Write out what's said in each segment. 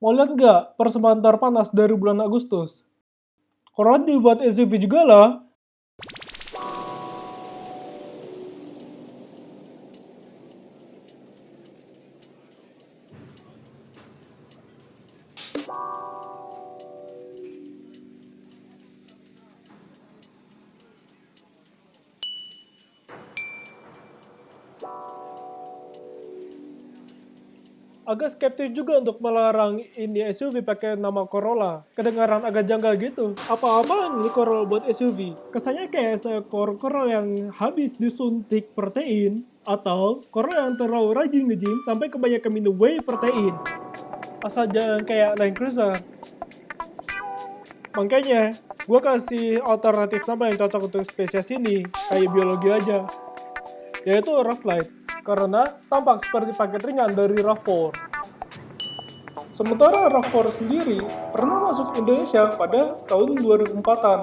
Mau lihat nggak persembahan terpanas dari bulan Agustus? Corolla dibuat SUV juga lah. Agak skeptis juga untuk melarang ini SUV pakai nama Corolla. Kedengaran agak janggal gitu. Apa-apaan ini Corolla buat SUV? Kesannya kayak seekor Corolla yang habis disuntik protein. Atau Corolla yang terlalu rajin nge-gym sampai kebanyakan minum whey protein. Asal jangan kayak Land Cruiser. Makanya, gue kasih alternatif nama yang cocok untuk spesies ini. Kayak biologi aja. Yaitu RAV4. Karena tampak seperti paket ringan dari RAV4. Sementara RAV4 sendiri pernah masuk Indonesia pada tahun 2004-an.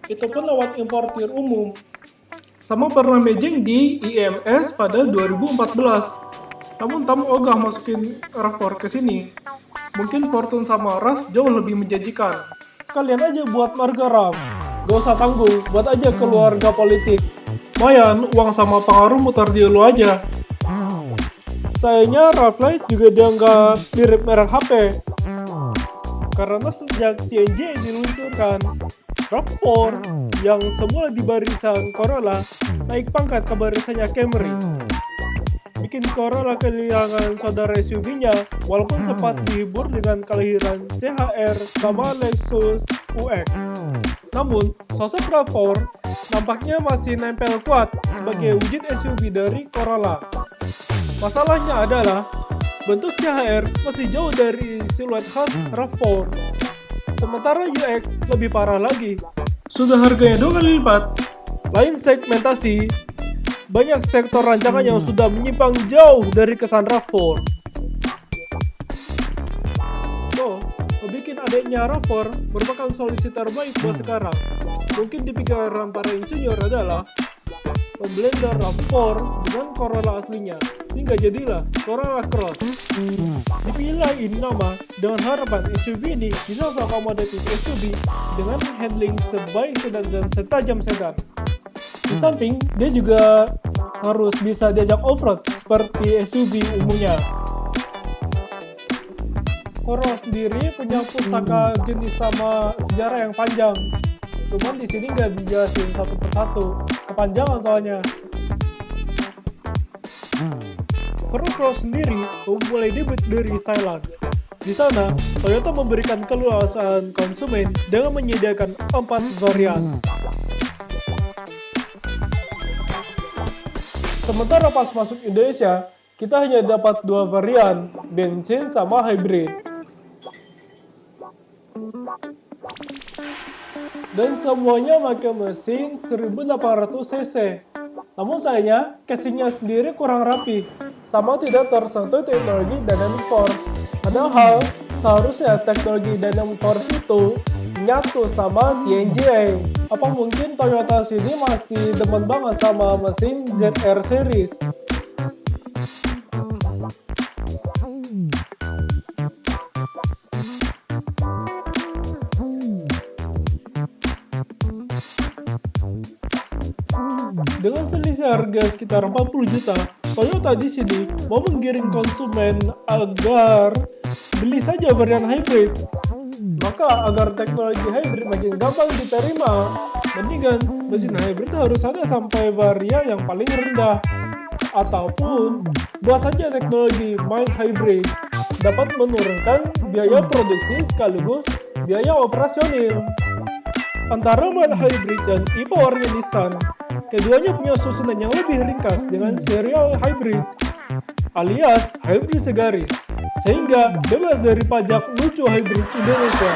Itu pun lewat importir umum. Sama pernah mejeng di IMS pada 2014. Namun tamu ogah masukin RAV4 ke sini. Mungkin Fortune sama Rush jauh lebih menjanjikan. Sekalian aja buat marga RAM. Gak usah tanggung, buat aja keluarga politik. Lumayan, uang sama pengaruh muter di lu aja. Sayangnya RAV4 juga dianggap mirip merek HP. Karena sejak TNG diluncurkan, RAV4 yang semula di barisan Corolla naik pangkat ke barisannya Camry. Bikin Corolla kehilangan saudara SUV-nya walaupun sempat dihibur dengan kelahiran CHR sama Lexus UX. Namun, sosok RAV4 nampaknya masih nempel kuat sebagai wujud SUV dari Corolla. Masalahnya adalah, bentuk CHR masih jauh dari siluet khas RAV4. Sementara UX lebih parah lagi. Sudah harganya 2 kali lipat. Lain segmentasi, banyak sektor rancangan yang sudah menyimpang jauh dari kesan RAV4. So, bikin adiknya RAV4 merupakan solusi terbaik buat sekarang. Mungkin di pikiran para insinyur adalah memblender RAV4 dengan Corolla aslinya, sehingga jadilah Corolla Cross. Dipilih ini nama dengan harapan SUV ini bisa mengakomodatif SUV dengan handling sebaik sedan dan setajam sedan. Di samping, dia juga harus bisa diajak off-road seperti SUV umumnya. Corolla sendiri punya pustaka jenis sama sejarah yang panjang. Cuman di sini nggak dijelasin satu persatu, kepanjangan soalnya. Corolla Cross sendiri mulai debut dari Thailand. Di sana, Toyota memberikan keluasan konsumen dengan menyediakan 4 varian. Sementara pas masuk Indonesia, kita hanya dapat 2 varian, bensin sama hybrid. Dan semuanya pakai mesin 1800 cc. Namun sayangnya, casingnya sendiri kurang rapi, sama tidak tersentuh teknologi dynamic force. Padahal, seharusnya teknologi dynamic force itu nyatu sama TNGA. Apa mungkin Toyota sini masih demen banget sama mesin ZR series? Dengan selisih harga sekitar 40 juta, Toyota di sini mau menggiring konsumen agar beli saja varian hybrid. Maka agar teknologi hybrid makin gampang diterima, mendingan mesin hybrid harus ada sampai varian yang paling rendah. Ataupun buat saja teknologi mild hybrid dapat menurunkan biaya produksi sekaligus biaya operasional. Antara mild hybrid dan e-powernya Nissan, keduanya punya susunan yang lebih ringkas dengan serial hybrid, alias hybrid segaris, sehingga bebas dari pajak lucu hybrid Indonesia.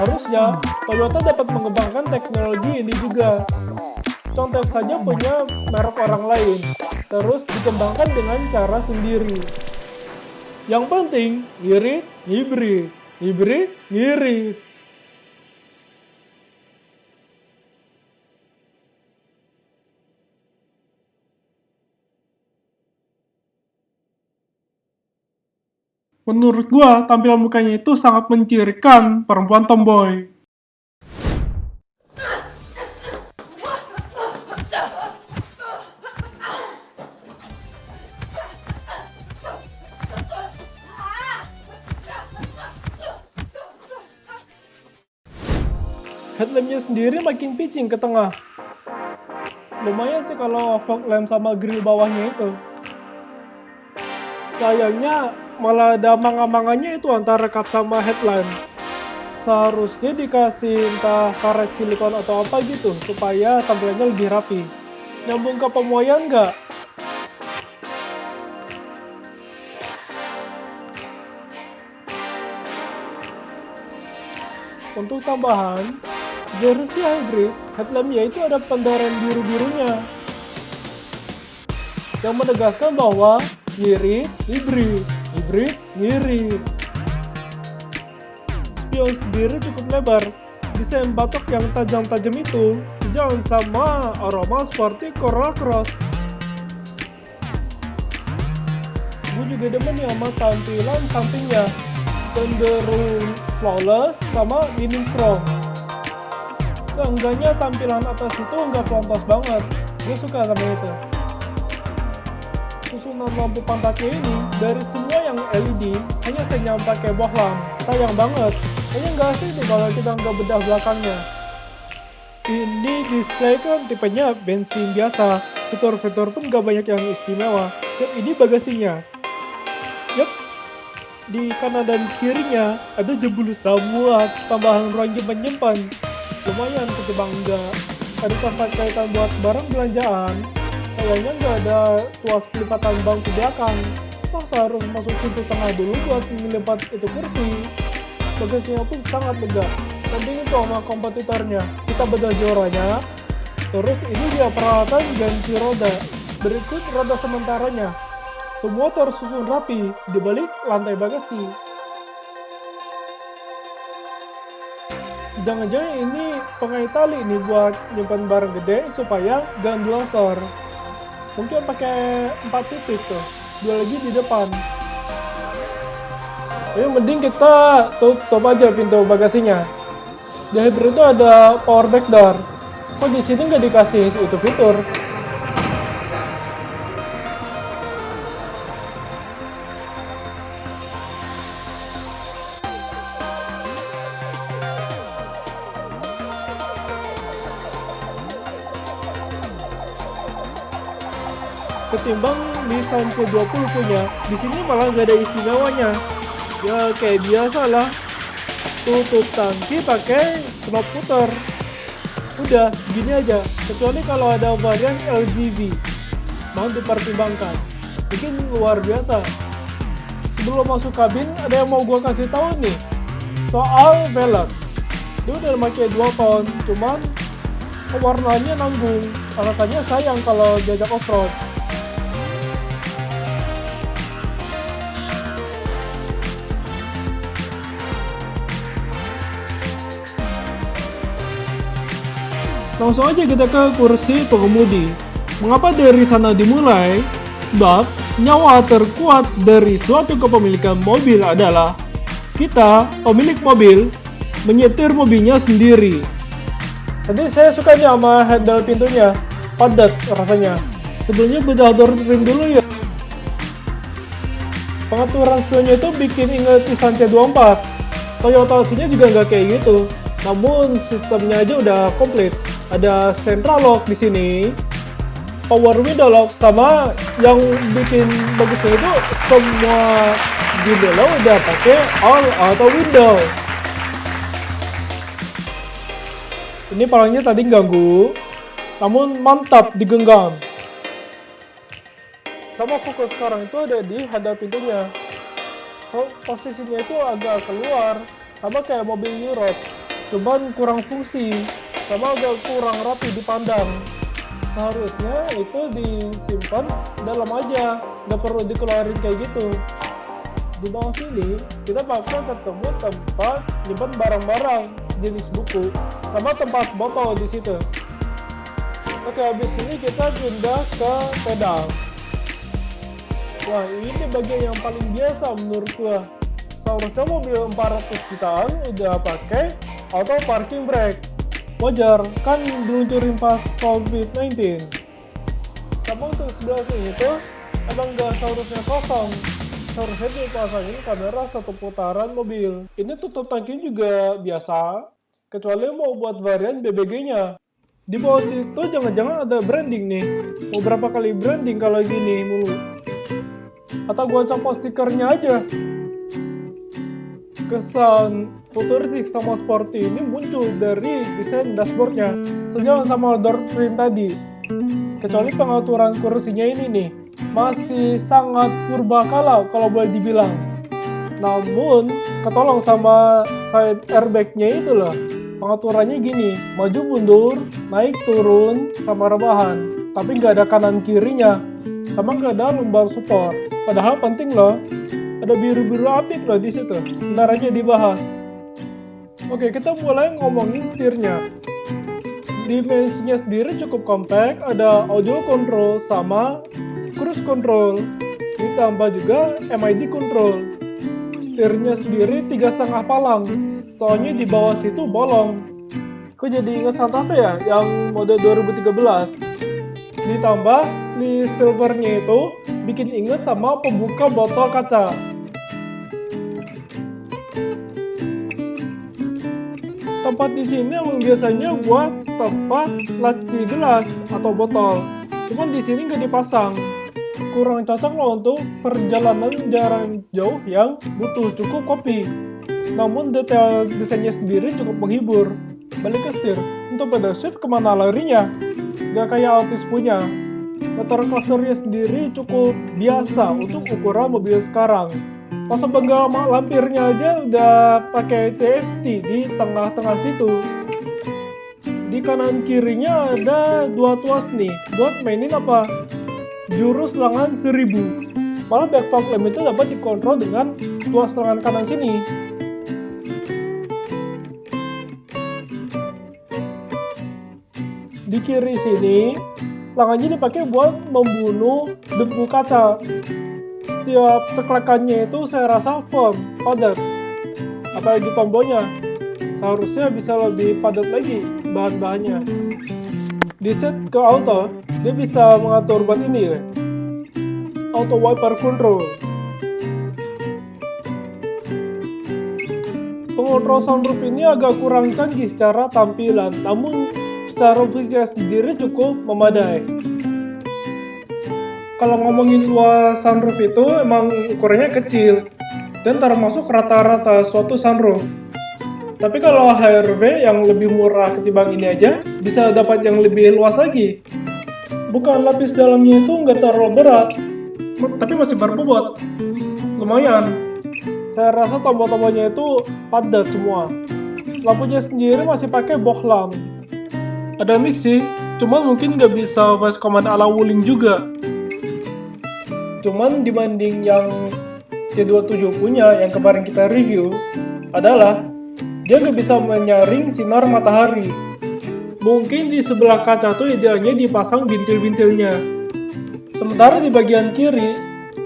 Harusnya Toyota dapat mengembangkan teknologi ini juga. Contoh saja punya merek orang lain, terus dikembangkan dengan cara sendiri. Yang penting, irit, hybrid, hybrid, irit. Menurut gua, tampilan mukanya itu sangat mencirikan perempuan tomboy. Headlampnya sendiri makin pitching ke tengah. Lumayan sih kalau fog lamp sama grill bawahnya itu. Sayangnya malah ada manga-manganya itu antara kap sama headlamp. Seharusnya dikasih entah karet silikon atau apa gitu supaya tampilannya lebih rapi. Nyambung ke pemoyan nggak? Untuk tambahan, jersey hybrid headlampnya itu ada pendaran biru-birunya yang menegaskan bahwa ngirit, hibrid, ngirit. Spion sendiri cukup lebar, desain batok yang tajam-tajam itu sejalan sama aroma seperti Corolla Cross. Gue juga demen ya sama tampilan sampingnya, cenderung flawless sama minim chrome. Seenggaknya tampilan atas itu nggak kelontos banget, gue suka sama itu. Susunan lampu pantatnya ini dari semua yang LED hanya senyam pakai bohlam, sayang banget. Kayaknya nggak asik nih kalau kita nggak bedah belakangnya. Ini display kan tipenya bensin biasa, fitur-fitur pun nggak banyak yang istimewa. Dan ini bagasinya. Yup, di kanan dan kirinya ada jebulus buat tambahan ruang nyimpan. Lumayan ketimbang enggak. Ada tempat kaitan buat barang belanjaan. Sayangnya nggak ada tuas pelipatan bangku belakang. Masa harus masuk pintu tengah dulu buat melipat itu kursi. Bagasinya pun sangat lega. Bandingin tuh sama kompetitornya. Kita bedah joranya. Terus ini dia peralatan ganti roda. Berikut roda sementaranya. Semua tersusun rapi di balik lantai bagasi. Jangan-jangan ini pengait tali nih buat nyimpan barang gede supaya gak glosor. Mungkin pakai 4 titik tuh, 2 lagi di depan. Ayo mending kita tutup aja pintu bagasinya. Di hybrid itu ada power back door. Kok di sini nggak dikasih itu fitur? Ketimbang Nissan C20 punya, di sini malah nggak ada istimewanya. Ya kayak biasa lah, tutup tangki pakai knob puter. Udah, gini aja. Kecuali kalau ada varian LGV, mau dipertimbangkan. Bikin luar biasa. Sebelum masuk kabin, ada yang mau gua kasih tahu nih soal velg. Dia udah pakai 2 ton, cuman warnanya nanggung. Alasannya sayang kalau diajak off-road. Langsung aja kita ke kursi pengemudi. Mengapa dari sana dimulai? Sebab nyawa terkuat dari suatu kepemilikan mobil adalah kita, pemilik mobil, menyetir mobilnya sendiri. Tadi saya suka nih sama handle pintunya, padat rasanya. Sebelumnya bedah door trim dulu ya. Pengaturan spionnya itu bikin inget Nissan C24. Toyota aslinya juga nggak kayak gitu. Namun sistemnya aja udah komplit. Ada central lock di sini, power window lock, sama yang bikin bagusnya itu semua jendela udah pakai all auto window. Ini palangnya tadi ganggu, namun mantap digenggam. Sama fokus sekarang itu ada di handle pintunya. Posisinya itu agak keluar, sama kayak mobil Europe, cuman kurang fungsi. Sama agak kurang rapi dipandang. Seharusnya itu disimpan dalam aja, nggak perlu dikeluarin kayak gitu. Di bawah sini kita bakal ketemu tempat nyimpan barang-barang jenis buku, sama tempat botol di situ. Oke, habis ini kita pindah ke pedal. Wah, ini bagian yang paling biasa menurut gua. Seharusnya mobil 400 jutaan udah pakai auto parking brake. Wajar, kan diluncurin pas COVID-19. Sama untuk sebelah sini itu emang nggak seharusnya kosong. Seharusnya dipasangin kamera satu putaran mobil. Ini tutup tangki juga biasa, kecuali mau buat varian BBG-nya. Di bawah situ jangan-jangan ada branding nih. Mau berapa kali branding kalau gini mulu? Atau gua copot stikernya aja. Kesan futuristik sama sporty ini muncul dari desain dashboardnya, sejalan sama door frame tadi. Kecuali pengaturan kursinya ini nih, masih sangat purbakala kalau boleh dibilang. Namun, ketolong sama side airbag-nya itu loh. Pengaturannya gini, maju mundur, naik turun, sama rebahan. Tapi nggak ada kanan kirinya, sama nggak ada lumbar support. Padahal penting loh. Ada biru-biru apik loh di situ. Ntar aja dibahas. Oke, kita mulai ngomongin setirnya. Dimensinya sendiri cukup compact, ada audio control sama cruise control. Ditambah juga MID control. Setirnya sendiri 3,5 palang. Soalnya di bawah situ bolong. Kok jadi ingat Santa Fe ya? Yang mode 2013. Ditambah di silvernya itu bikin inget sama pembuka botol kaca. Tempat di sini emang biasanya buat tempat laci gelas atau botol. Cuman di sini nggak dipasang. Kurang cocok loh untuk perjalanan jarak jauh yang butuh cukup kopi. Namun detail desainnya sendiri cukup menghibur. Balik ke setir, untuk pedal kemana larinya? Gak kayak Altis punya. Motor clusternya sendiri cukup biasa untuk ukuran mobil sekarang. Pas bengkel lampirnya aja udah pakai TFT di tengah-tengah situ. Di kanan kirinya ada dua tuas nih, buat mainin apa? Jurus lengan 1000. Malah back fog lamp itu dapat dikontrol dengan tuas lengan kanan sini. Di kiri sini, lengannya dipakai buat membunuh debu kaca. Setiap ceklekannya itu saya rasa firm, padat. Apalagi tombolnya, seharusnya bisa lebih padat lagi bahan-bahannya. Di set ke auto, dia bisa mengatur buat ini ya. Auto wiper control. Pengontrol sunroof ini agak kurang canggih secara tampilan, namun secara visual sendiri cukup memadai. Kalau ngomongin luas sunroof itu emang ukurannya kecil dan termasuk rata-rata suatu sunroof. Tapi kalau HRV yang lebih murah ketimbang ini aja bisa dapat yang lebih luas lagi. Bukan lapis dalamnya itu nggak terlalu berat, tapi masih berbobot. Lumayan. Saya rasa tombol-tombolnya itu padat semua. Lampunya sendiri masih pakai bohlam. Ada mix sih, cuman mungkin nggak bisa voice command ala Wuling juga. Cuman dibanding yang C27 punya yang kemarin kita review adalah dia nggak bisa menyaring sinar matahari. Mungkin di sebelah kaca tuh idealnya dipasang bintil-bintilnya. Sementara di bagian kiri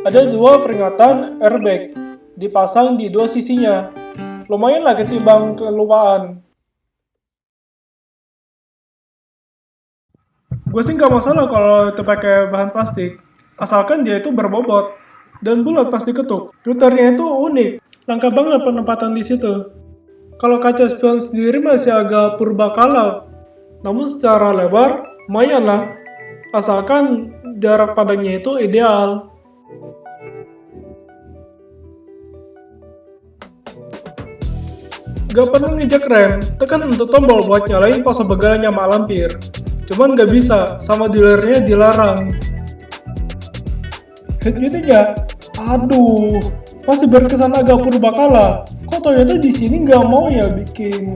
ada dua peringatan airbag dipasang di dua sisinya. Lumayan lah ketimbang kelupaan. Gue sih nggak masalah kalau itu pakai bahan plastik, asalkan dia itu berbobot dan bulat pas diketuk. Twitternya itu unik, langka banget penempatan di situ. Kalau kaca spion sendiri masih agak purbakala, namun secara lebar lumayan lah, asalkan jarak pandangnya itu ideal. Gak perlu nginjek rem, tekan untuk tombol buat nyalain pas begalnya mak lampir. Cuman gak bisa, sama dealernya dilarang. Head unitnya, aduh, masih berkesan agak purbakala. Kok Toyota di sini nggak mau ya bikin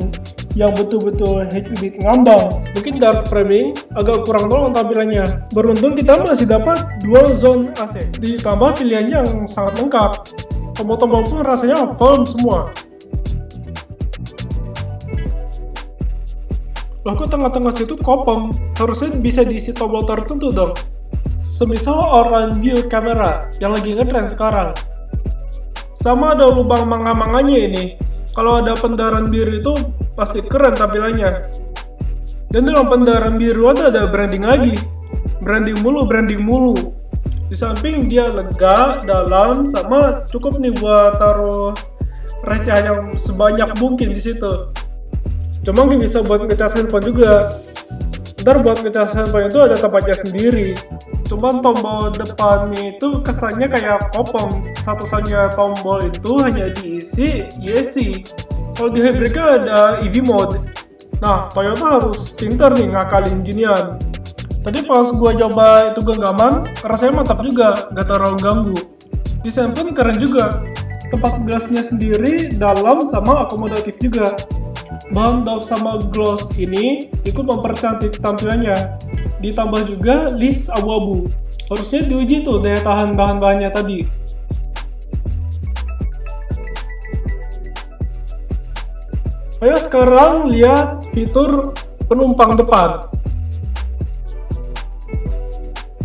yang betul-betul head unit ngambang? Mungkin dark framing agak kurang tolong tampilannya. Beruntung kita masih dapat dual zone AC, ditambah pilihannya yang sangat lengkap. Tombol-tombol pun rasanya firm semua. Loh kok tengah-tengah situ kopong? Harusnya bisa diisi tombol tertentu dong. semisal orange view camera yang lagi ngetrend sekarang. Sama ada lubang manga-manganya ini. Kalau ada pendaran biru itu pasti keren tampilannya. Dan dalam pendaran biru ada branding lagi. Branding mulu. Di samping dia lega, dalam, sama cukup nih buat taruh recehan yang sebanyak mungkin di situ. Cuma nggak bisa buat ngecas handphone juga. Ntar buat ngecas handphone itu ada tempatnya sendiri. Cuman tombol depannya itu kesannya kayak kopong. Satu-satunya tombol itu hanya diisi USC. Kalau di hybridnya ada EV mode. Nah, Toyota harus pinter nih ngakalin ginian. Tadi pas gua coba itu genggaman, rasanya mantap juga, gak terlalu ganggu. Desain pun keren juga. Tempat gelasnya sendiri dalam sama akomodatif juga. Bahan daun sama gloss ini ikut mempercantik tampilannya. Ditambah juga list abu-abu. Harusnya diuji tuh daya tahan bahan-bahannya tadi. Ayo sekarang lihat fitur penumpang depan.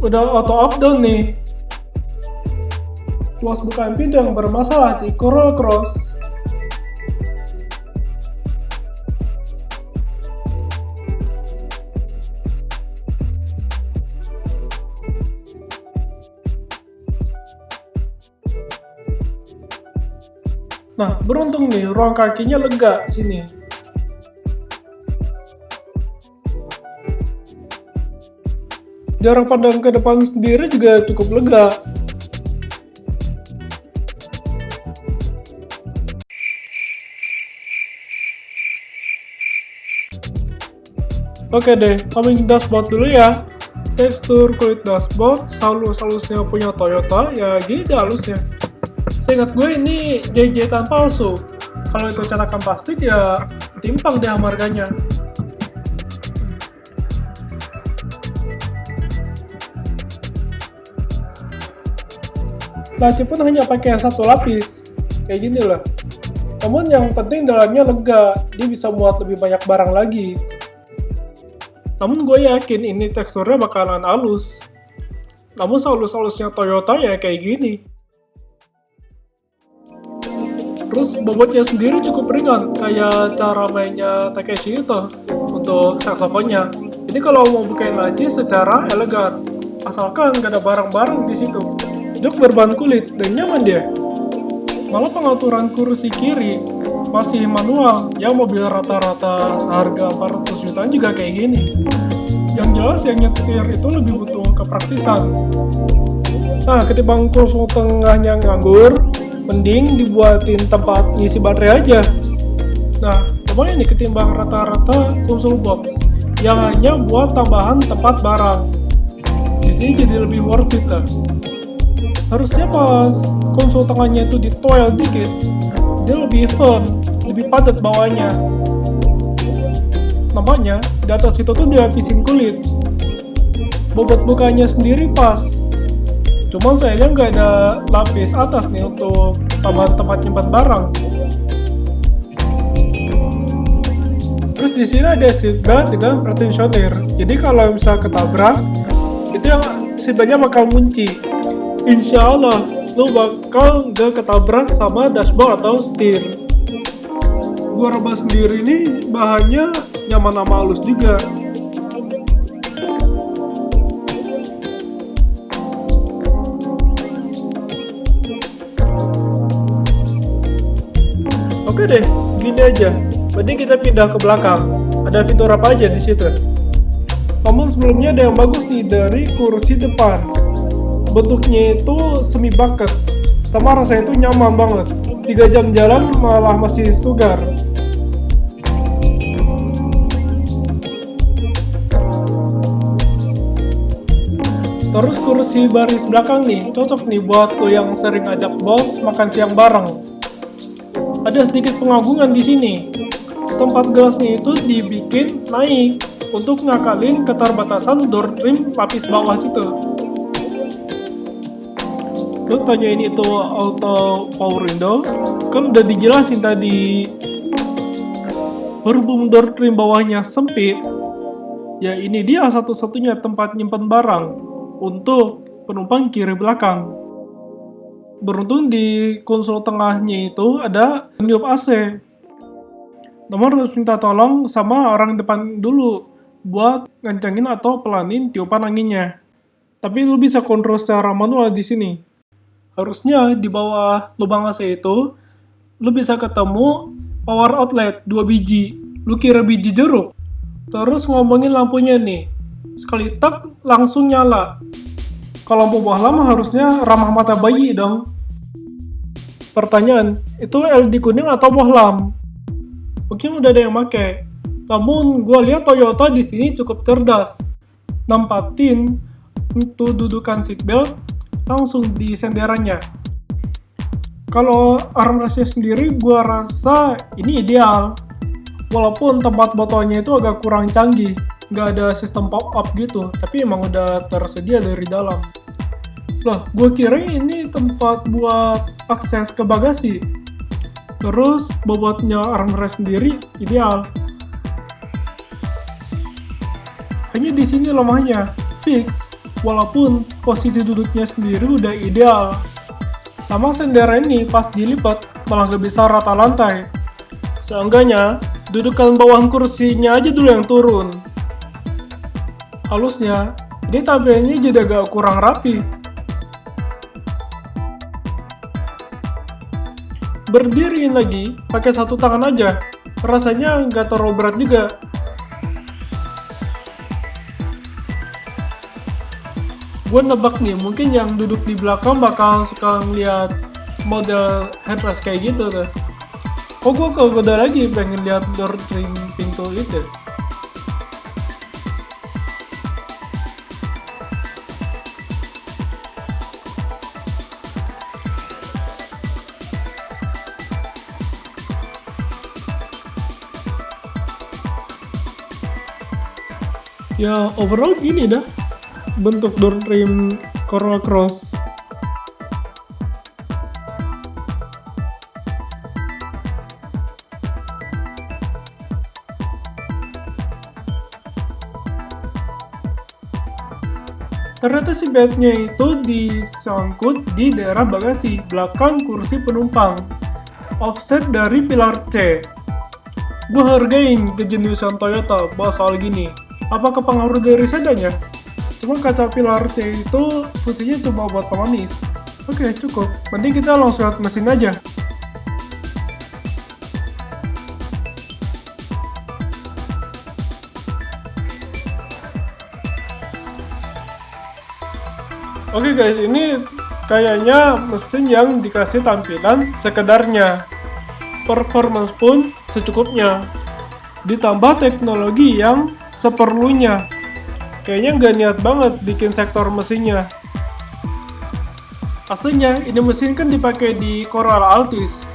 Udah auto up down nih. Close bukaan pintu yang bermasalah di Corolla Cross. Nah, beruntung nih, ruang kakinya lega sini. Jarak pandang ke depan sendiri juga cukup lega. Oke deh, coming dashboard dulu ya. Tekstur kulit dashboard, halus-halusnya punya Toyota, ya gini halusnya. Seingat gue ini jahitan palsu. Kalau itu cetakan plastik ya timpang deh harganya. Laci pun hanya pakai satu lapis, kayak gini lah. Namun yang penting dalamnya lega, dia bisa muat lebih banyak barang lagi. Namun gue yakin ini teksturnya bakalan halus. Namun halus-halusnya Toyota ya kayak gini. Terus bobotnya sendiri cukup ringan, kayak cara mainnya Takeshi itu untuk saksofonnya. Jadi kalau mau bukain laci secara elegan, asalkan gak ada barang-barang di situ. Jok berbahan kulit dan nyaman dia. Malah pengaturan kursi kiri masih manual, ya mobil rata-rata seharga 400 jutaan juga kayak gini. Yang jelas yang nyetir itu lebih butuh kepraktisan. Nah, ketimbang kursi tengahnya nganggur, mending dibuatin tempat ngisi baterai aja. Nah, lumayan nih ketimbang rata-rata konsol box yang hanya buat tambahan tempat barang. Di sini jadi lebih worth it lah. Harusnya pas konsol tengahnya itu ditoel dikit, dia lebih firm, lebih padat bawahnya. Nampaknya di atas itu tuh dilapisin kulit. Bobot bukanya sendiri pas. Cuman sayangnya nggak ada lapis atas nih untuk tambahan tempat nyimpan barang. Terus di sini ada seatbelt dengan pretensioner. Jadi kalau misal ketabrak, itu yang seatbeltnya bakal kunci. Insya Allah, lo bakal nggak ketabrak sama dashboard atau setir. Gua raba sendiri nih bahannya nyaman sama halus juga. Oke deh, gini aja. Mending kita pindah ke belakang. Ada fitur apa aja di situ? Namun sebelumnya ada yang bagus nih dari kursi depan. Bentuknya itu semi bucket, sama rasanya itu nyaman banget. 3 jam jalan malah masih segar. Terus kursi baris belakang nih, cocok nih buat lo yang sering ajak bos makan siang bareng. Ada sedikit pengagungan di sini. Tempat gelasnya itu dibikin naik untuk ngakalin keterbatasan door trim lapis bawah situ. Lo tanyain itu auto power window, kan udah dijelasin tadi. Berhubung door trim bawahnya sempit, ya ini dia satu-satunya tempat nyimpen barang untuk penumpang kiri belakang. Beruntung di konsol tengahnya itu ada peniup AC. Namun harus minta tolong sama orang depan dulu buat ngancangin atau pelanin tiupan anginnya. Tapi lu bisa kontrol secara manual di sini. Harusnya di bawah lubang AC itu lu bisa ketemu power outlet 2 biji. Lu kira biji jeruk. Terus ngomongin lampunya nih. Sekali tak langsung nyala. Kalau lampu bohlam harusnya ramah mata bayi dong. Pertanyaan, itu LED kuning atau bohlam? Mungkin udah ada yang make. Namun gue lihat Toyota di sini cukup cerdas. Nempatin untuk dudukan seatbelt langsung di senderannya. Kalau armrestnya sendiri gue rasa ini ideal. Walaupun tempat botolnya itu agak kurang canggih. Nggak ada sistem pop-up gitu, tapi emang udah tersedia dari dalam. Lah, gue kira ini tempat buat akses ke bagasi. Terus, bobotnya armrest sendiri ideal. Hanya di sini lemahnya, fix, walaupun posisi duduknya sendiri udah ideal. Sama sender ini pas dilipat, malah gak bisa rata lantai. Seenggaknya, dudukan bawahan kursinya aja dulu yang turun. Halusnya, ini tampilnya jadi agak kurang rapi. Berdiriin lagi, pakai satu tangan aja. Rasanya nggak terlalu berat juga. Gue nebak nih, mungkin yang duduk di belakang bakal suka ngeliat model headrest kayak gitu tuh. Kok gue kegoda lagi pengen lihat door trim pintu itu. Ya, overall gini dah bentuk door trim Corolla Cross. Ternyata si bednya itu disangkut di daerah bagasi belakang kursi penumpang, offset dari pilar C. Gue hargain kejeniusan Toyota bahas soal gini. Apa kepengaruh dari sedannya? Cuma kaca pilar C itu fungsinya cuma buat pemanis. Oke, cukup. Mending kita langsung lihat mesin aja. Oke guys, ini kayaknya mesin yang dikasih tampilan sekedarnya. Performance pun secukupnya. Ditambah teknologi yang seperlunya. Kayaknya nggak niat banget bikin sektor mesinnya. Aslinya ini mesin kan dipakai di Corolla Altis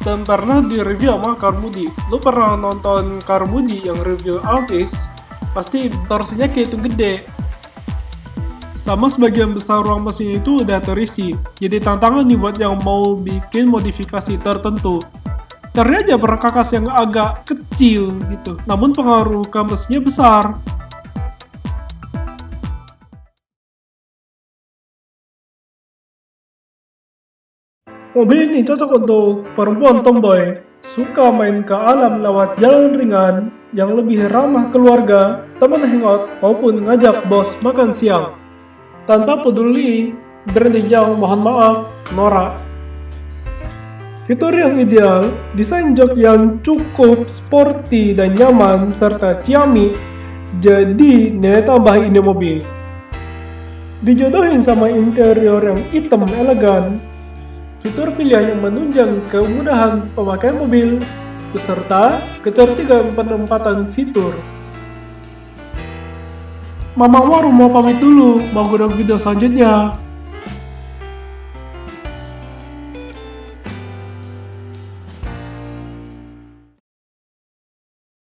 dan pernah di-review sama Carmudi. Lu pernah nonton Carmudi yang review Altis? Pasti torsinya kayak itu gede. Sama sebagian besar ruang mesin itu udah terisi. Jadi tantangan nih buat yang mau bikin modifikasi tertentu. Cari aja perkakas yang agak kecil gitu, namun pengaruh ke mesinnya besar. Mobil ini cocok untuk perempuan tomboy, suka main ke alam lewat jalan ringan yang lebih ramah keluarga, teman hangout, maupun ngajak bos makan siang. Tanpa peduli brand hijau, mohon maaf, Nora. Fitur yang ideal, desain jok yang cukup sporty dan nyaman, serta ciamik, jadi nilai tambah ini mobil. Dijodohin sama interior yang hitam elegan, fitur pilihan yang menunjang kemudahan pemakaian mobil, beserta kecerdikan penempatan fitur. Mama Waru mau pamit dulu, mau video selanjutnya.